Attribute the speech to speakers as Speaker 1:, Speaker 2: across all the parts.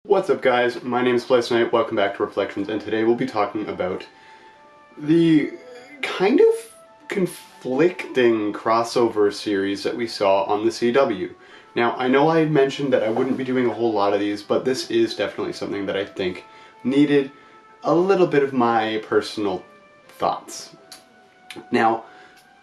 Speaker 1: What's up, guys? My name is Splice and welcome back to Reflections, and today we'll be talking about the kind of conflicting crossover series that we saw on the CW. Now, I know I mentioned that I wouldn't be doing a whole lot of these, but this is definitely something that I think needed a little bit of my personal thoughts. Now,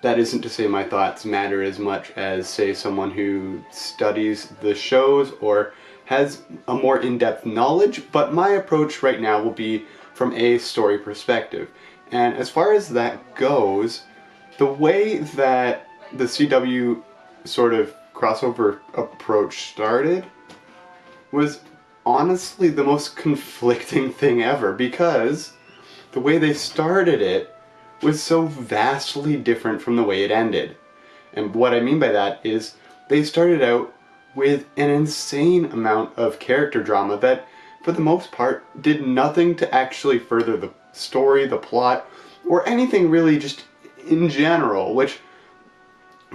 Speaker 1: that isn't to say my thoughts matter as much as, say, someone who studies the shows or has a more in-depth knowledge, but my approach right now will be from a story perspective. And as far as that goes, the way that the CW sort of crossover approach started was honestly the most conflicting thing ever, because the way they started it was so vastly different from the way it ended. And what I mean by that is they started out with an insane amount of character drama that, for the most part, did nothing to actually further the story, the plot, or anything really just in general, which,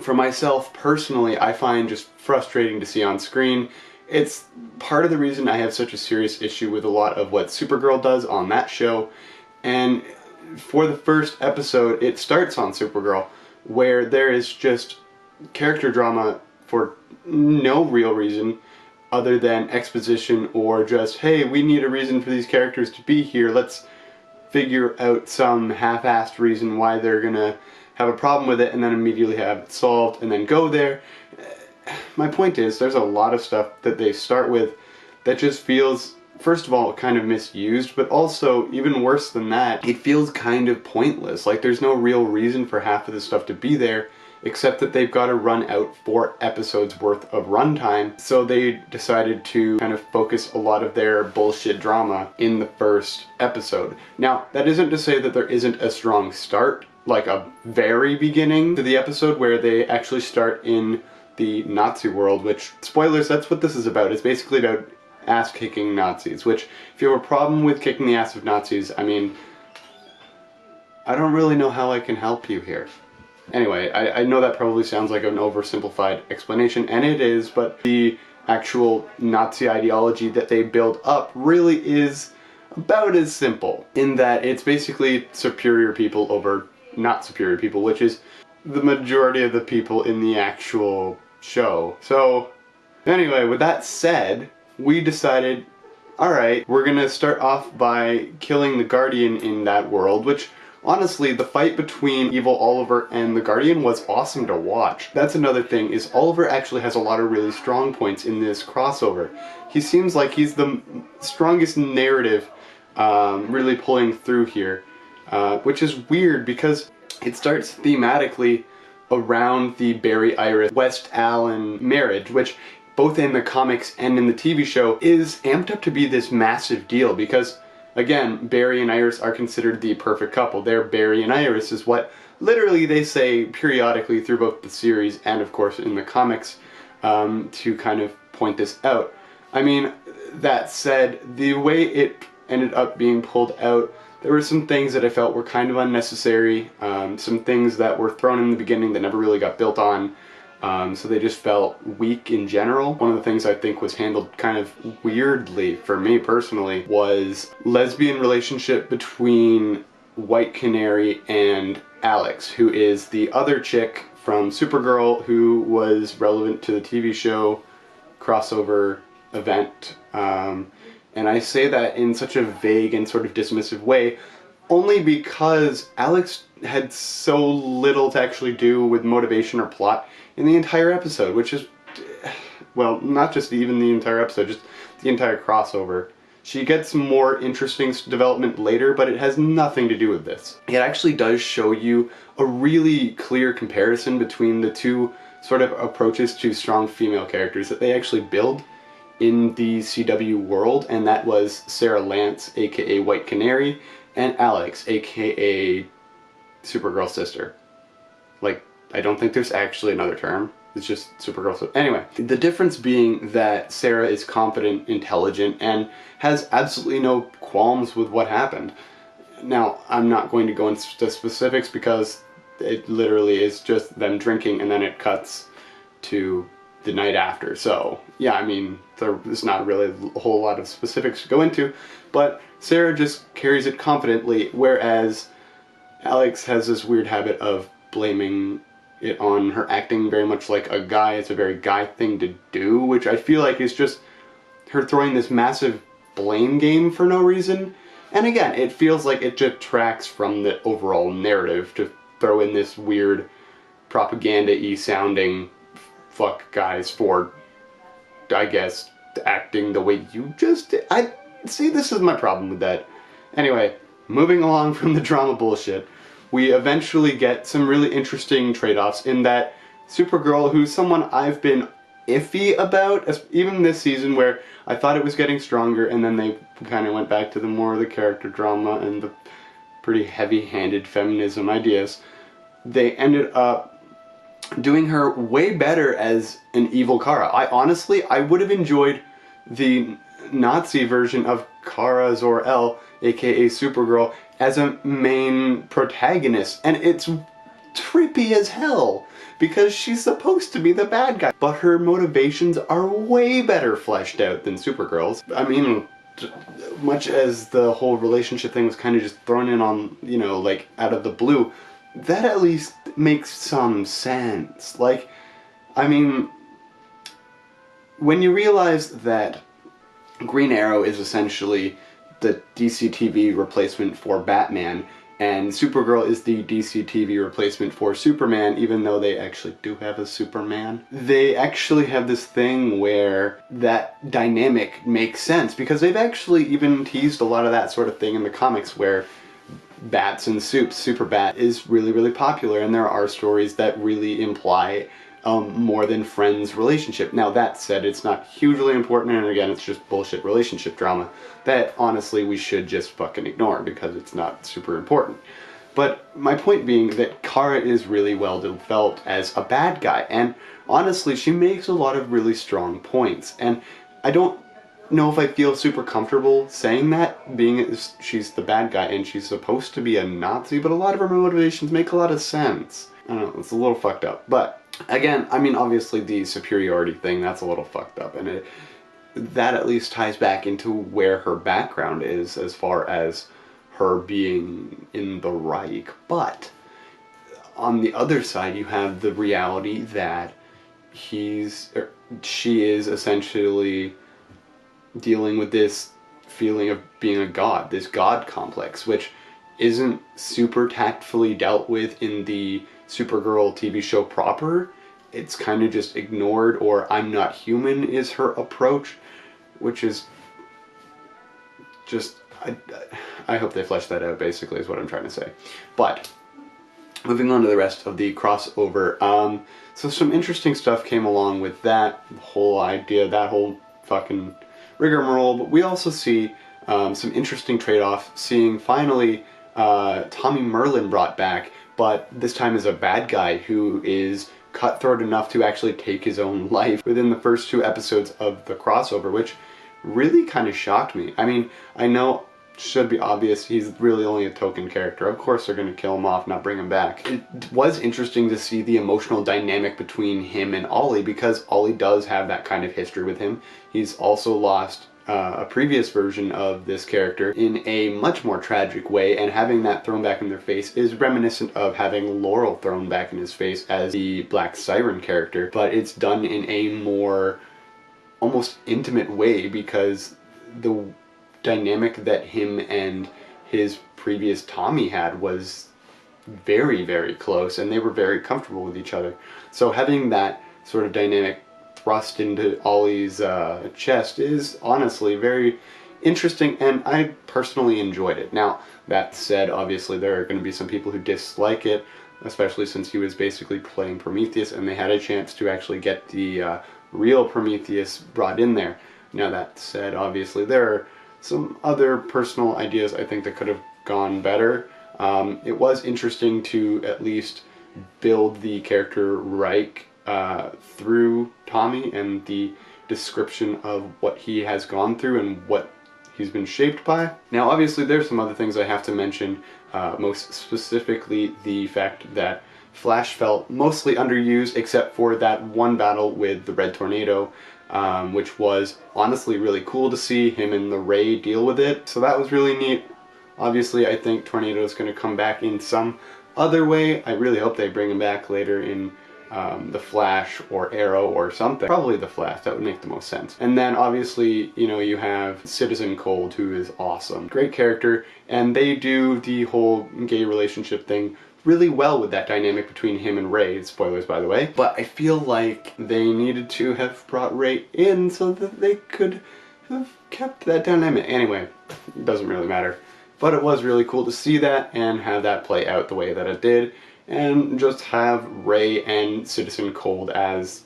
Speaker 1: for myself personally, I find just frustrating to see on screen. It's part of the reason I have such a serious issue with a lot of what Supergirl does on that show, and for the first episode, it starts on Supergirl, where there is just character drama for no real reason other than exposition, or just, hey, we need a reason for these characters to be here, let's figure out some half-assed reason why they're gonna have a problem with it and then immediately have it solved and then go there. My point is, there's a lot of stuff that they start with that just feels, first of all, kind of misused, but also, even worse than that, it feels kind of pointless. Like, there's no real reason for half of this stuff to be there, except that they've got to run out 4 episodes worth of runtime, so they decided to kind of focus a lot of their bullshit drama in the first episode. Now, that isn't to say that there isn't a strong start, like a very beginning to the episode where they actually start in the Nazi world, which, spoilers, that's what this is about. It's basically about ass-kicking Nazis, which, if you have a problem with kicking the ass of Nazis, I mean, I don't really know how I can help you here. Anyway, I know that probably sounds like an oversimplified explanation, and it is, but the actual Nazi ideology that they build up really is about as simple, in that it's basically superior people over not superior people, which is the majority of the people in the actual show. So, anyway, with that said, we decided, alright, we're gonna start off by killing the Guardian in that world, which, honestly, the fight between Evil Oliver and the Guardian was awesome to watch. That's another thing, is Oliver actually has a lot of really strong points in this crossover. He seems like he's the strongest narrative really pulling through here, which is weird because it starts thematically around the Barry Iris West Allen marriage, which both in the comics and in the TV show is amped up to be this massive deal because, again, Barry and Iris are considered the perfect couple. They're Barry and Iris is what literally they say periodically through both the series and, of course, in the comics to kind of point this out. I mean, that said, the way it ended up being pulled out, there were some things that I felt were kind of unnecessary, some things that were thrown in the beginning that never really got built on. So they just felt weak in general. One of the things I think was handled kind of weirdly for me personally was lesbian relationship between White Canary and Alex, who is the other chick from Supergirl who was relevant to the TV show crossover event. And I say that in such a vague and sort of dismissive way only because Alex had so little to actually do with motivation or plot in the entire episode, which is, well, not just even the entire episode, just the entire crossover. She gets more interesting development later, but it has nothing to do with this. It actually does show you a really clear comparison between the two sort of approaches to strong female characters that they actually build in the CW world, and that was Sarah Lance, aka White Canary, and Alex, aka Supergirl's sister. Like, I don't think there's actually another term. It's just Supergirl. So anyway, the difference being that Sarah is competent, intelligent, and has absolutely no qualms with what happened. Now, I'm not going to go into specifics because it literally is just them drinking and then it cuts to the night after. So yeah, I mean, there's not really a whole lot of specifics to go into, but Sarah just carries it confidently, whereas Alex has this weird habit of blaming it on her acting very much like a guy. It's a very guy thing to do, which I feel like is just her throwing this massive blame game for no reason. And again, it feels like it detracts from the overall narrative to throw in this weird propaganda-y sounding fuck guys for, I guess, acting the way you just did. I see, this is my problem with that. Anyway, moving along from the drama bullshit, we eventually get some really interesting trade-offs in that Supergirl, who's someone I've been iffy about, even this season, where I thought it was getting stronger, and then they kind of went back to the more of the character drama and the pretty heavy-handed feminism ideas. They ended up doing her way better as an evil Kara. I would have enjoyed the Nazi version of Kara Zor-El, aka Supergirl, as a main protagonist, and it's trippy as hell because she's supposed to be the bad guy, but her motivations are way better fleshed out than Supergirl's. I mean, much as the whole relationship thing was kind of just thrown in on, you know, like out of the blue, that at least makes some sense. Like, I mean, when you realize that Green Arrow is essentially the DC TV replacement for Batman, and Supergirl is the DC TV replacement for Superman, even though they actually do have a Superman. They actually have this thing where that dynamic makes sense, because they've actually even teased a lot of that sort of thing in the comics, where Bats and Soups, Superbat, is really, really popular, and there are stories that really imply more than friends relationship. Now that said, it's not hugely important, and again, it's just bullshit relationship drama that honestly we should just fucking ignore because it's not super important. But my point being that Kara is really well developed as a bad guy, and honestly she makes a lot of really strong points, and I don't know if I feel super comfortable saying that, being as she's the bad guy and she's supposed to be a Nazi, but a lot of her motivations make a lot of sense. I don't know, it's a little fucked up. But again, I mean, obviously the superiority thing, that's a little fucked up, and that at least ties back into where her background is as far as her being in the Reich. But on the other side, you have the reality that she is essentially dealing with this feeling of being a god, this god complex, which isn't super tactfully dealt with in the Supergirl TV show proper. It's kind of just ignored, or I'm not human is her approach, which is just, I hope they flesh that out, basically, is what I'm trying to say. But moving on to the rest of the crossover, so some interesting stuff came along with that whole idea, that whole fucking rigmarole, but we also see some interesting trade-off, seeing finally Tommy Merlin brought back, but this time as a bad guy who is cutthroat enough to actually take his own life within the first 2 episodes of the crossover, which really kind of shocked me. I mean, I know it should be obvious he's really only a token character. Of course they're going to kill him off, not bring him back. It was interesting to see the emotional dynamic between him and Ollie, because Ollie does have that kind of history with him. He's also lost a previous version of this character in a much more tragic way, and having that thrown back in their face is reminiscent of having Laurel thrown back in his face as the Black Siren character, but it's done in a more almost intimate way, because the dynamic that him and his previous Tommy had was very, very close, and they were very comfortable with each other. So having that sort of dynamic thrust into Ollie's chest is honestly very interesting, and I personally enjoyed it. Now, that said, obviously there are going to be some people who dislike it, especially since he was basically playing Prometheus, and they had a chance to actually get the real Prometheus brought in there. Now, that said, obviously there are some other personal ideas I think that could have gone better. It was interesting to at least build the character Reich through Tommy and the description of what he has gone through and what he's been shaped by. Now, obviously there's some other things I have to mention, most specifically the fact that Flash felt mostly underused except for that one battle with the Red Tornado, which was honestly really cool to see him and the Ray deal with it. So that was really neat. Obviously, I think Tornado is going to come back in some other way. I really hope they bring him back later in the Flash or Arrow or something. Probably the Flash, that would make the most sense. And then obviously, you know, you have Citizen Cold, who is awesome. Great character, and they do the whole gay relationship thing really well with that dynamic between him and Ray. Spoilers, by the way. But I feel like they needed to have brought Ray in so that they could have kept that dynamic. Anyway, it doesn't really matter. But it was really cool to see that and have that play out the way that it did, and just have Ray and Citizen Cold as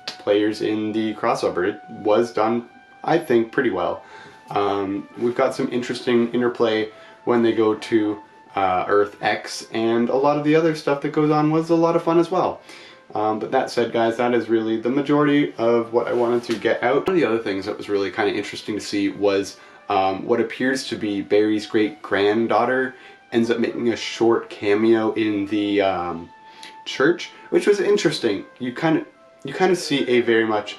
Speaker 1: players in the crossover. It was done, I think, pretty well. We've got some interesting interplay when they go to Earth X, and a lot of the other stuff that goes on was a lot of fun as well. But that said, guys, that is really the majority of what I wanted to get out. One of the other things that was really kind of interesting to see was what appears to be Barry's great-granddaughter ends up making a short cameo in the church, which was interesting. You kind of see a very much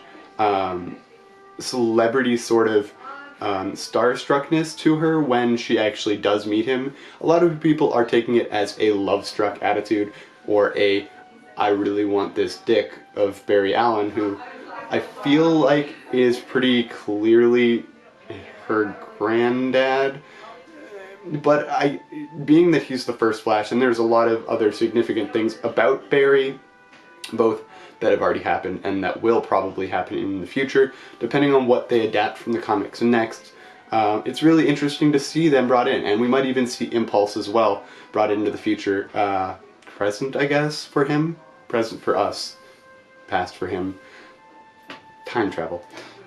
Speaker 1: celebrity sort of starstruckness to her when she actually does meet him. A lot of people are taking it as a love-struck attitude, or a I really want this dick of Barry Allen, who I feel like is pretty clearly her granddad. But being that he's the first Flash, and there's a lot of other significant things about Barry, both that have already happened and that will probably happen in the future, depending on what they adapt from the comics next. It's really interesting to see them brought in, and we might even see Impulse as well brought into the future. Present, I guess, for him. Present for us. Past for him. Time travel.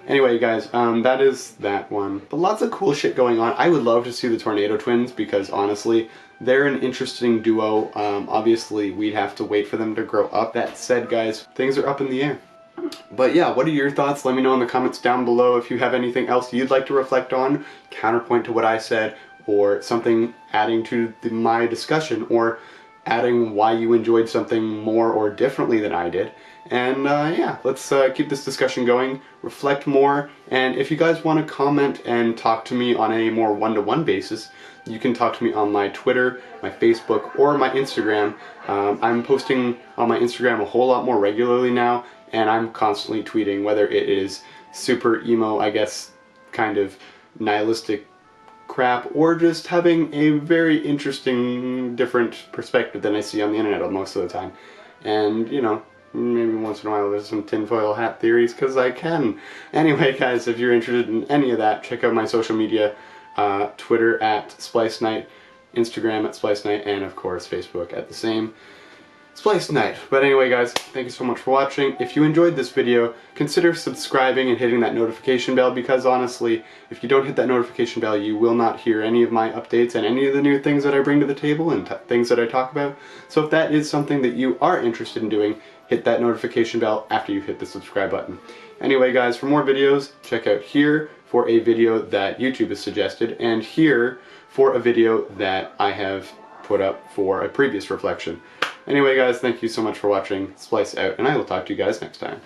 Speaker 1: Anyway, guys, that is that one. But lots of cool shit going on. I would love to see the Tornado Twins because, honestly, they're an interesting duo. Obviously, we'd have to wait for them to grow up. That said, guys, things are up in the air. But yeah, what are your thoughts? Let me know in the comments down below if you have anything else you'd like to reflect on, counterpoint to what I said, or something adding to my discussion, or adding why you enjoyed something more or differently than I did. And yeah, let's keep this discussion going, reflect more, and if you guys want to comment and talk to me on a more one-to-one basis, you can talk to me on my Twitter, my Facebook, or my Instagram. I'm posting on my Instagram a whole lot more regularly now, and I'm constantly tweeting, whether it is super emo, I guess, kind of nihilistic crap, or just having a very interesting, different perspective than I see on the internet most of the time. And, you know, maybe once in a while there's some tinfoil hat theories, because I can. Anyway, guys, if you're interested in any of that, check out my social media, Twitter at Splice Night, Instagram at Splice Night, and of course Facebook at the same Splice Night. But anyway, guys, thank you so much for watching. If you enjoyed this video, consider subscribing and hitting that notification bell, because honestly, if you don't hit that notification bell, you will not hear any of my updates and any of the new things that I bring to the table and things that I talk about. So if that is something that you are interested in doing, hit that notification bell after you hit the subscribe button. Anyway, guys, for more videos, check out here for a video that YouTube has suggested, and here for a video that I have put up for a previous reflection. Anyway, guys, thank you so much for watching. Splice out, and I will talk to you guys next time.